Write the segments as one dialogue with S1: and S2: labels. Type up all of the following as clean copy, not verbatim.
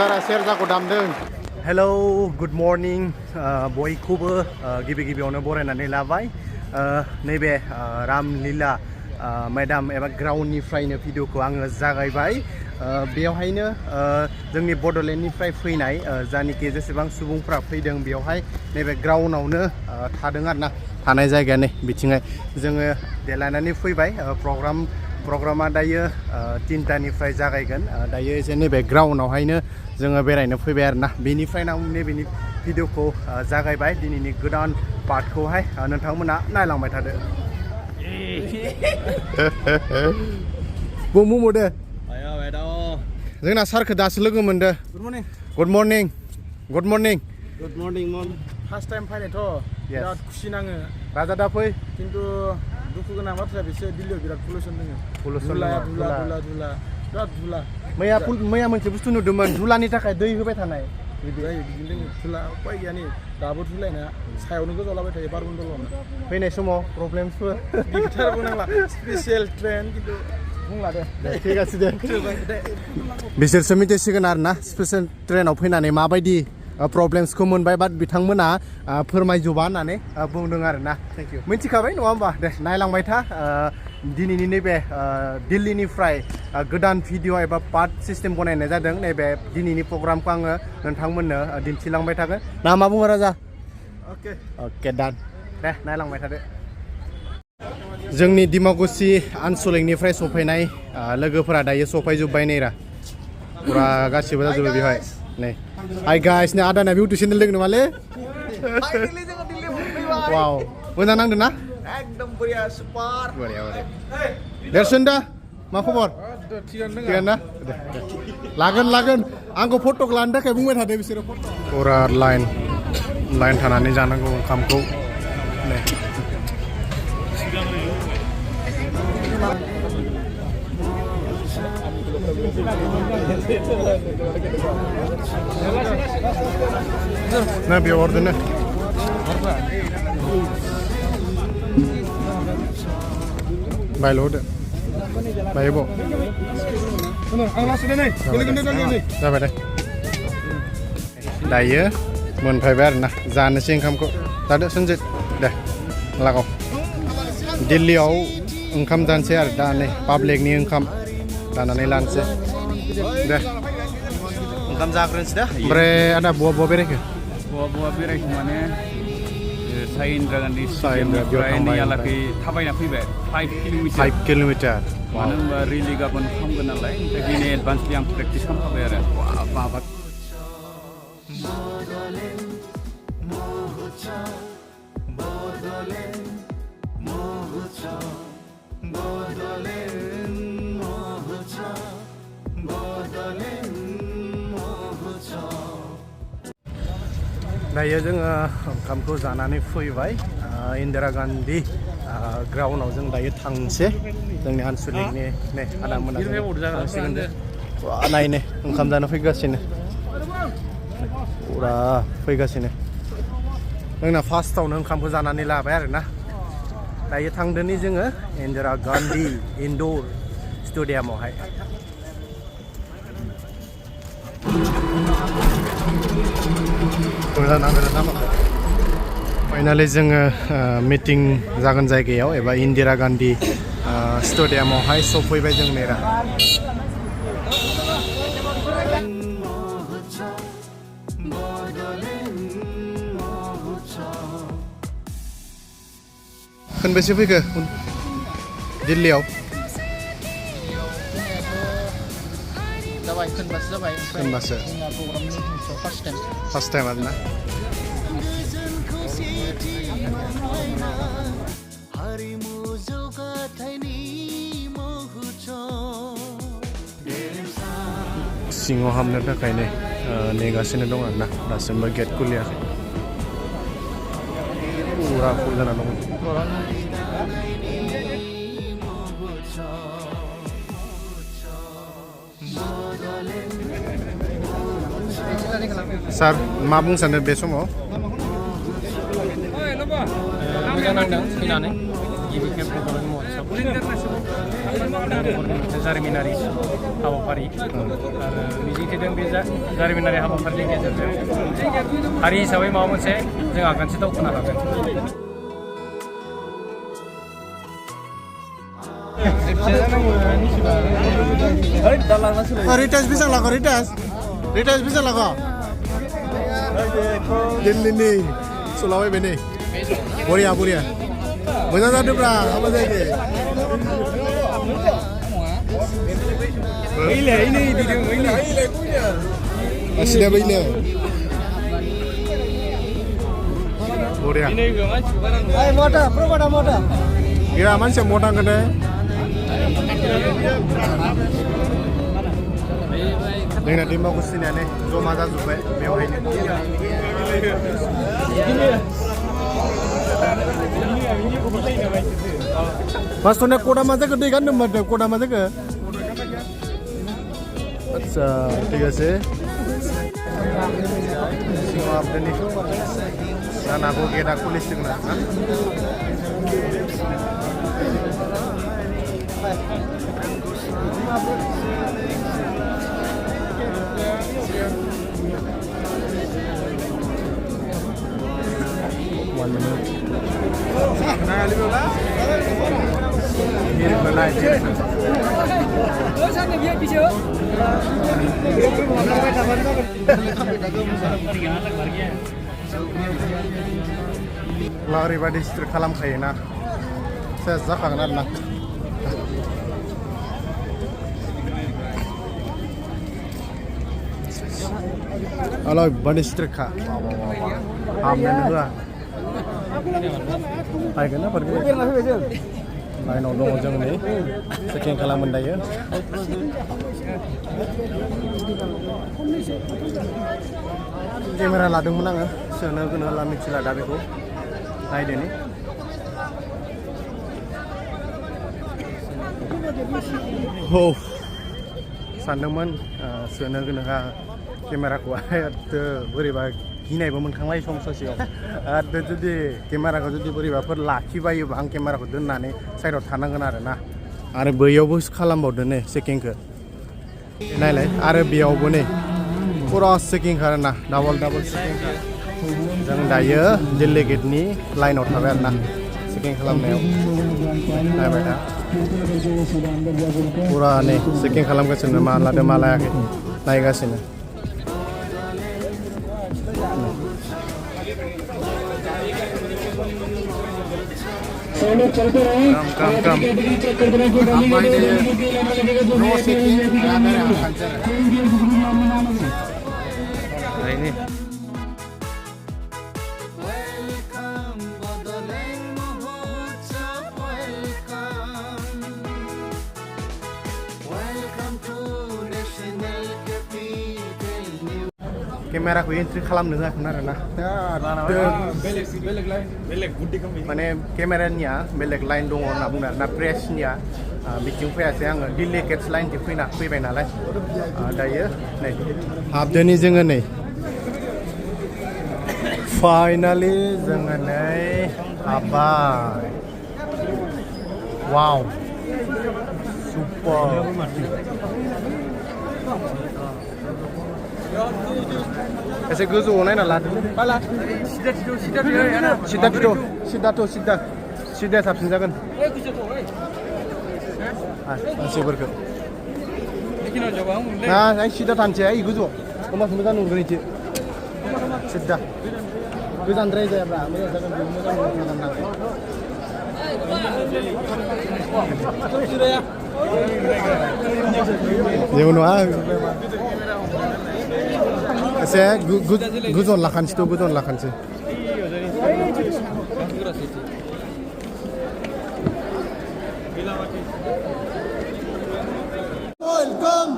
S1: सारा सेरजाखौ दामदों। Hello good morning बयखौबो गिबि गिबियावनो बरायनानै लाबाय नैबे रामलीला मैदाम एबा ग्राउन्डनिफ्रायनो भिडिअखौ आङो जागायबाय बेवहायनो जोंनि बड'लेण्डनिफ्राय फैनाय जानिखि जेसेबां सुबुंफ्रा फैदों बेवहाय नैबे ग्राउन्डआवनो थादों आरोना थानाय जायगायानो बिथिंहाय जोङो देलायनानै फैबाय प्रग्रामा दायो 3टानिफ्राय जागायगोन दायो एसे नैबे ग्राउन्डआवहायनो जोङो बेरायनो फैबाय आरोना बेनिफ्रायनो आं नैबेनि भिडिअखौ जागायबाय दिनैनि गोदान पार्टखौहाय नोंथांमोना नायलांबाय थादो बुं दे जोंना सारखौ दासो लोगो मोनदो गुड मर्निं
S2: फार्स्ट टाइम फैनायथ' बिराद खुसि नाङो
S1: राजा दा फै
S2: खिन्थु दुखु गोनां बाथ्राया बिसोर दिल्लीयाव बिराद पलिउसन दङ धुला बिराद धुला
S1: मैया मोनसे बुस्थु नुदोंमोन धुलानि थाखाय दै होबाय थानाय
S2: बिदि जायो बिदिनो दङ धुला उपाय गैया नै दाबो धुलायना सायावनो गोजावलाबाय थायो बारमण्डलावनो
S1: फैनाय समाव प्रब्लेमसफोर
S2: गिटार बुंनांला स्पेसियेल ट्रेन खिन्थु बुंला दे
S1: ठीक আছে दे बिसोरसो मिथिसिगोन आरोना स्पेसियेल ट्रेनाव फैनानै माबायदि प्रब्लेम्सखौ मोनबाय बाट बिथांमोना फोरमायजोबा होननानै बुंदों आरोना थेंक इउ मिथिखाबाय नङा होमबा दे नायलांबाय था दिनैनि नैबे दिल्लीनिफ्राय गोदान भिडिअ एबा पार्ट सिस्टेम बनायनाय जादों नैबे दिनैनि प्रग्रामखौ आङो नोंथांमोननो दिन्थिलांबाय थागोन ना मा बुङो राजा अके डान दे नायलांबाय थादो जोंनि डिमाकुसि आनसलिकनिफ्राय सफैनाय लोगोफोरा दायो सफैजोब्बाय नैरा फुरा गासिबो जाजोबो बेवहाय नै हाय गाइस नै आदाना इउटुब चेनेल दङ नामालै वाव मोजां नांदों ना
S2: एकदम बरिया सुपार
S1: बरिया देरसन दा मा खबर थिगानो ना लागोन आंखौ फटक लानो थाखाय बुंबाय थादो बिसोरो फुरा लाइन थानानै जानांगौ ओंखामखौ नै ना बेयाव हरदोनो बायल' होदो बायब' जाबाय दे दायो मोनफैबाय आरोना जानोसै ओंखामखौ जादो सन्जित दे लागाव दिल्लीयाव ओंखाम जानोसै आरो दा नै पाब्लिकनि ओंखाम दानानै लानोसै दे ओंखाम जाग्रोनोसै दा ओमफ्राय आदा बहा बेरायखो
S3: माने साई इन्दिरा गान्धी स्टेडियामनिफ्राय नैयालागै थाबायना फैबाय 5 किल'मिटार मानो होनबा रिलि गाबोन खालामगोन नालाय ओमफ्राय दिनै एडभान्सलि आं प्रेक्टिस खालामखाबाय आरो बाबा
S1: दायो जोङो ओंखामखौ जानानै फैबाय इन्दिरा गान्धी ग्राउन्डआव जों दायो थांसै जोंनि आनसलिकनि नै आदामोना थांसिगोन दे नायनो ओंखाम जानो फैगासिनो फुरा फैगासिनो जोंना फार्स्टआवनो ओंखामखौ जानानै लाबाय आरोना दायो थांदोनि जोङो इन्दिरा गान्धी इनडोर स्टेडियामावहाय फाइनालि जोङो मिटिं जागोन जायगायाव एबा इन्दिरा गान्धी स्टेडियामावहाय सफैबाय जों नेरा खनबेसे फैखो दिल्लीयाव खनबासो फार्स्ट टाइम आरोना सिङाव हाबनो थाखाय नेगासिनो दं आरोना दासिमबो गेट खुलियाखै फुरा फुल जाना दं सार मा बुंनो सानो बे समाव
S2: मोजां नांदों फैनानै
S4: गिबि खेब बड'लेण्ड महत्सब जारिमिनारि हाबाफारि आरो मिजिंथिदों बे जारिमिनारि हाबाफारिनि गेजेरजों हारि हिसाबै माबा मोनसे जों आगानसे दावखोनो हागोन
S1: रिटास बेसेबां लागो रिटास बेसेबां लागो दिल्लीनि सलाबायबाय नै बरिया मोजां जादोंब्रा हाबा जायाखै Aslinya begini. Boriya. Ayo motor, pro pada motor. Kira aman sih motor kene. Dengan tim bagus ini ane, zo maza zubai, mewah ini. Mas tuh nek koda maza gede kan nomor deh, koda maza ke? আচ্ছা ঠিক আছে সিংহ আপনি জানাবো গেটা খুলিছে না One minute. Here is Everybody still kalam khayna. Saya zakang na. Alo badi still kha. Amne dua. Ay kana pergi. Lain odong ojong ni. Sekian kalam mendaya. Kamera ladungमोन आङो सोनो गोनो हाला मिथिला दा बेखौ नायदोनि हो सानदोंमोन सोनो गोनो हा केमेराखौ बोरैबा गिनायबो मोनखांलाय सम ससेयाव आरो जुदि केमेराखौ जुदि बोरैबाफोर लाखिबायोबा आं केमेराखौ दोननानै साइडआव थानांगोन आरोना आरो बैयावबो खालामबावदो नै सेकिंखौ नायलाय आरो बेयावबो नै पुरा सेकिं खारना डाबल सेकिं जों दायो दिल्ली गेटनि लाइनाव थाबाय आरोना सेकिं खालामनायाव नायबाय दा पुरा नै सेकिं खालामगासिनो मा लादो मा लायाखै नायगासिनो Come. No seeking. Ini. Kamera ku entry खालामनो जाखोन आरोना बेलेग गुड कम्पानि माने केमेरानिया बेलेग लाइन दङ होनना बुङो आरोना प्रेसनिया बिथिं फैयासै आङो दिल्ली गेट्स लाइनथिं फैबाय नालाय दायो नै हाबदोनि जोङो नै फाइनालि जोङो नै हाबबाय वाव सुपर ऐसे गोजौआव नायना लादो बाला सिदा साबसिन जागोन मानसिफोरखौ आं सिदा थानोसै आइ गोजौआव होमबासो मोजां नुगोन इदि सिदा गोजानद्राय जायाब्रा मोजां जागोन मोजां जेबो नङा एसे गोजोन लाखानोसै Welcome.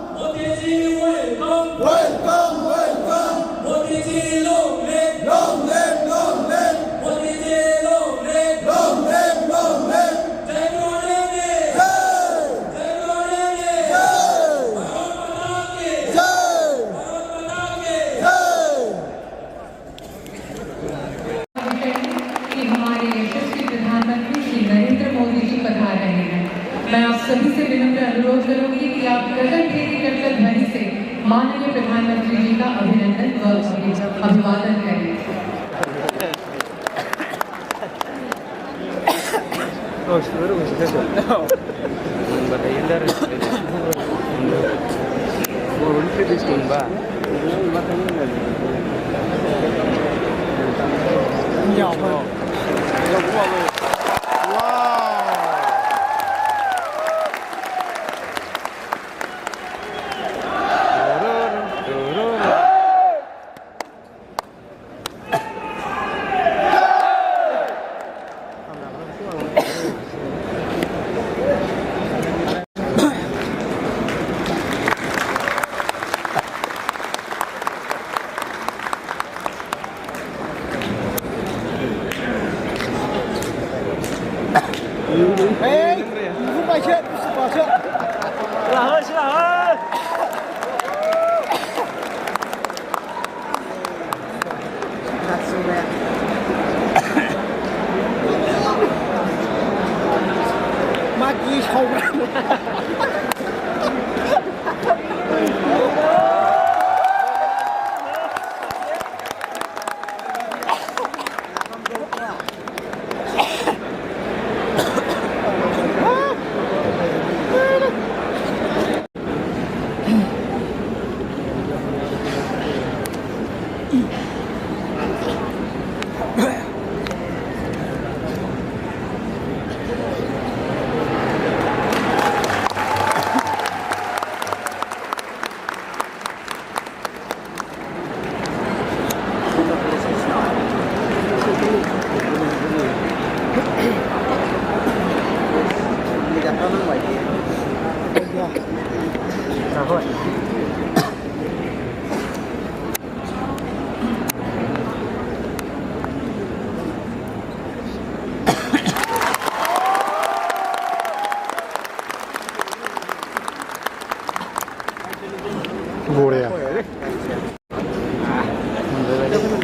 S5: मैं आप सभी से विनम्र अनुरोध करूंगी कि आप गगन भेदी करतल ध्वनि से माननीय प्रधानमंत्री जी का अभिनंदन व अभिवादन करें।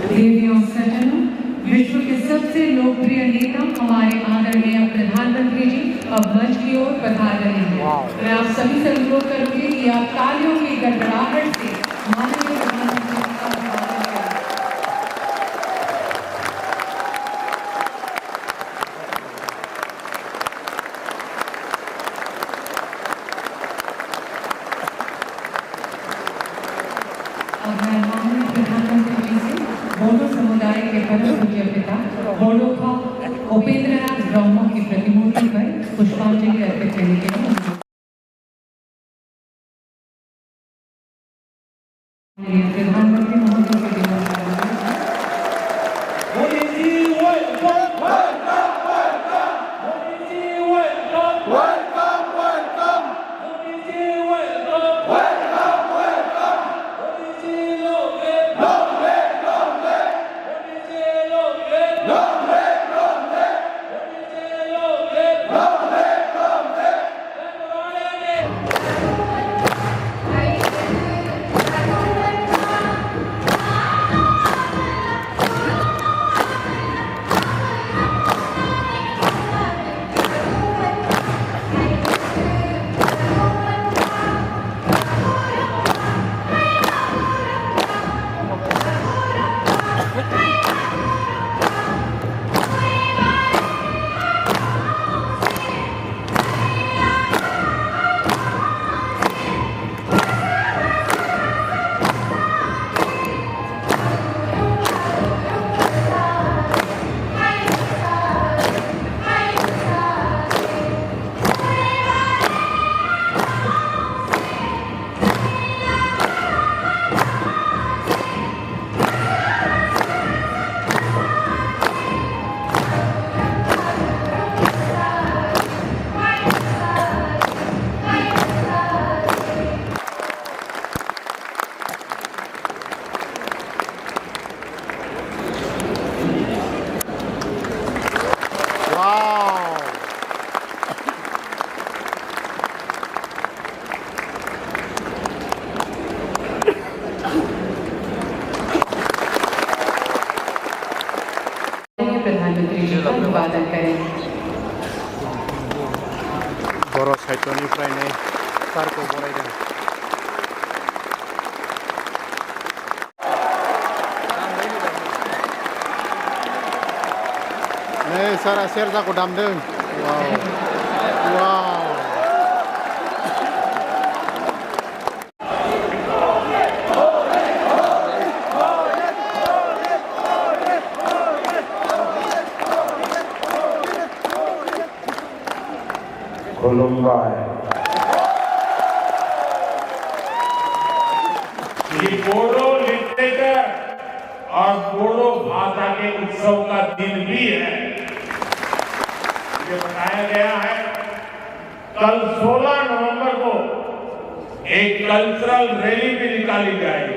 S5: देवियों सज्जनों, विश्व के सबसे लोकप्रिय नेता हमारे आदरणीय प्रधानमंत्री जी अब मंच की ओर पधार रहे हैं। मैं आप सभी से अनुरोध करूंगी कि आप तालियों की गड़गड़ाहट से माननीय प्रधानमंत्री जी का अभिवादन करें। अब मैं माननीय प्रधानमंत्री जी से बोडो समुदाय के परम पूज्य पिता बोडो खा उपेंद्रनाथ ब्रह्मा की प्रतिमूर्ति पर पुष्पांजलि अर्पित करने के लिए प्रधानमंत्री महोदय के विनम्र
S1: बर' साहित्यनिफ्रायनो सारखौ बरायदों। नै सारा सेरजाखौ दामदों। वाव वाव
S6: ये बोडो लिटरेचर और बोडो भाषा के उत्सव का दिन भी है। ये बताया गया है कल 16 नवंबर को एक कल्चरल रैली भी निकाली जाएगी।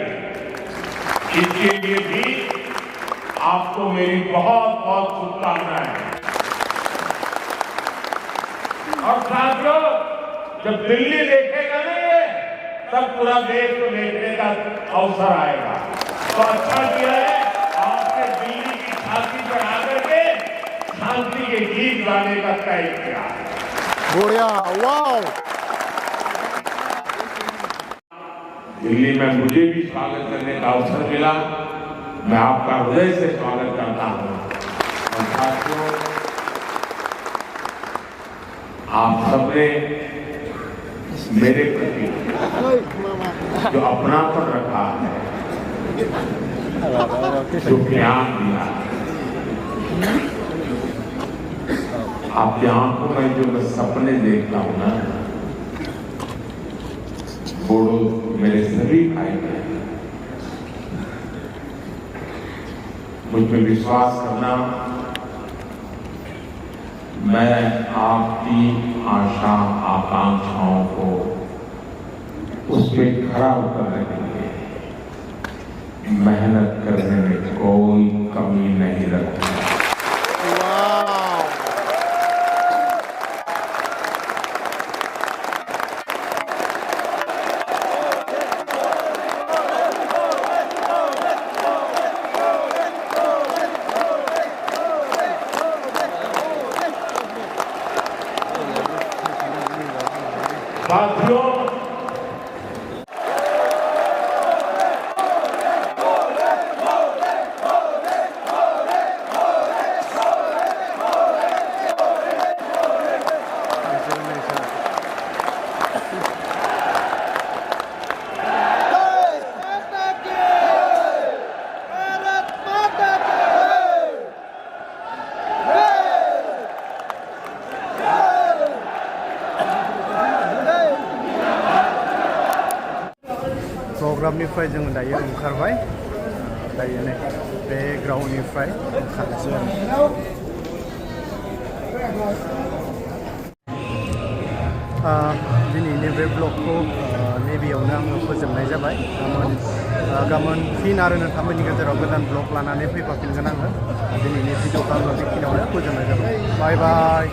S6: इसके लिए भी आपको मेरी बहुत बहुत शुभकामनाएं। और साथियों, जब दिल्ली देखेगा ना ये, तब पूरा देश को देखने का अवसर आएगा। तो अच्छा किया है आपने दिल्ली की छाती पर आकर के शांति के गीत गाने का तय किया।
S1: बढ़िया वाव
S6: दिल्ली में मुझे भी स्वागत करने का अवसर मिला। मैं आपका हृदय से स्वागत करता हूं। और साथियों, आप सबने मेरे प्रति जो अपनापन रखा है, जो ज्ञान दिया है, आपकी आंखों में जो मैं सपने देखता हूं ना, बोडो मेरे सभी भाई हैं। मुझ में विश्वास करना, मैं आपकी आशा आकांक्षाओं को उस पे खरा उतरने के लिए मेहनत करने में कोई कमी नहीं रखूंगा। साथियों,
S1: प्रग्रामनिफ्राय जों दायो ओंखारबाय। दायो नै बे ग्राउन्डनिफ्राय ओंखारनोसै दिनैनि बे ब्लगखौ नैबेयावनो आङो फोजोबनाय जाबाय। गाबोन फिन आरो नोंथांमोननि गेजेराव गोदान ब्लग लानानै फैफाफिनगोन आङो। दिनैनि भिडिअखौ आङो बेखिनियावनो फोजोबनाय जाबाय। Bye bye.